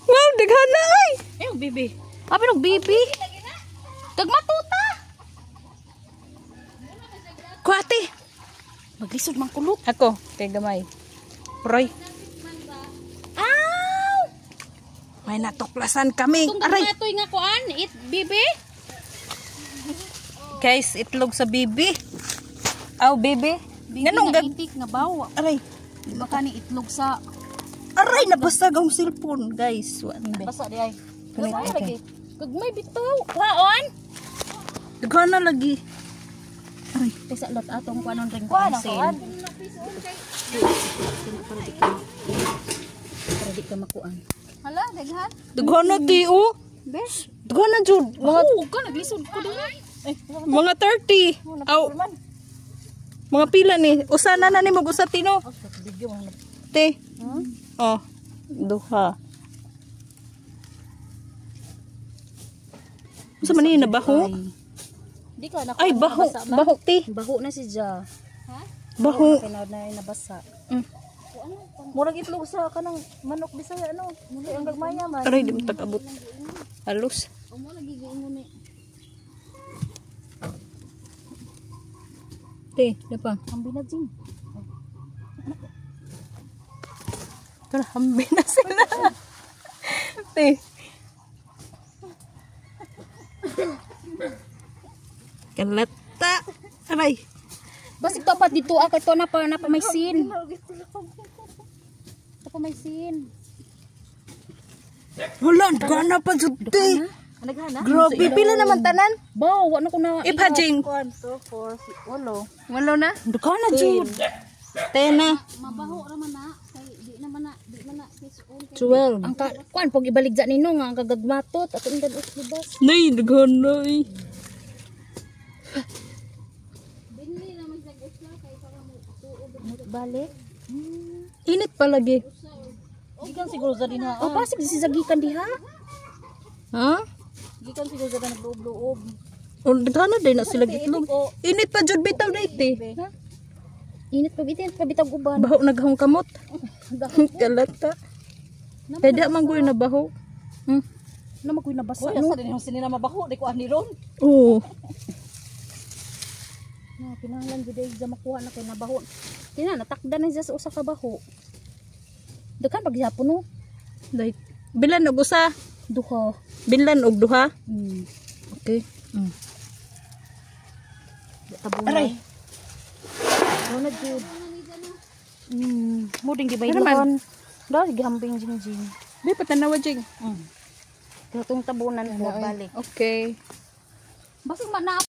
Wow, daghan na ay. Eh, bibi. Abi nung bibi. Tagmatuta. Kuate. Maglisod man kulot. Ako, kay gamay. Proy. Aw! May natuklasan kami. Itong Aray. gagmatoy nga kuan, bibi. Guys, itlog sa bibi. Aw, bibi. Bibi Ganong nga gag... itik nga bawa. Aray. Di ba kani itlog sa... Aray, nabasag ang cellphone, guys. Wala. Basa di ay. Kunit Basa ay lagi. Kagmay bitaw. Kuhaon. Daghan na lagi. Aray. Kaysa lot atong kuanon ring Kuha na, kuan. Para di ka makuan. Hala, daghan. Daghan na ti, oh. Bes. Daghan na, Jud. Mga, Oo, ka naglisod ko din. mga 30. Aw. Mga pila ni. Usa na ni mag-usa tino. Te. Oh. Duha. Usa man ni nabaho? Di ka na Ay, baho. Baho, te. Baho na si Ja. Baho. Kaya na nabasa. Mm. Murag itlog sa kanang manok Bisaya ano. Muli ang gagmaya man. Aray, di mo tag-abot. Halos. Amo lagi giingon ni. Te, dapa. Ambi na jing. Tara, hambi na sila. Te. Kalata. Aray. Basig to pa dito kay to na pa may sin. Pa may sin. Wala, gana pa jud te. Naghana? Grabe, pila naman tanan? Baw, wa na ko na. Ipajing. 1, 2, 4, 6, 8. Walo na? Gana jud. Tena. Mabaho ra man na kay di naman na fish on. 12. Ang kuan pag ibaligja nino nga ang kagagmatot at undan libas. Nay, gana eh. Balik. Init pa lagi. Gikan siguro sa din ha. Oh, pasig si zagikan diha. Ha? Gikan siguro sa nagloob-loob. O, gana din na sila gitlog. Init pa jud bitaw na ite. Init pa bitag uban. Baho naghang kamot. Kalata. Pwede man goy na baho. Na magoy nabasa Wala no. sa din yung sinina mabaho. Di ko ani ron. Oo. Na kinahanglan gid ay makuha na kay nabaho. Kina natakdan na sa usa ka baho. Daghan pag gyapon no. Like, bilan og usa. Duha. Bilan og duha. Okay. Tabo na. Aray. Ano jud. Mo ding gibay Ano man? doon. Dahil gihambing jingjing. Di patanawa jing. Katong tabunan ko balik. Okay. Basig man na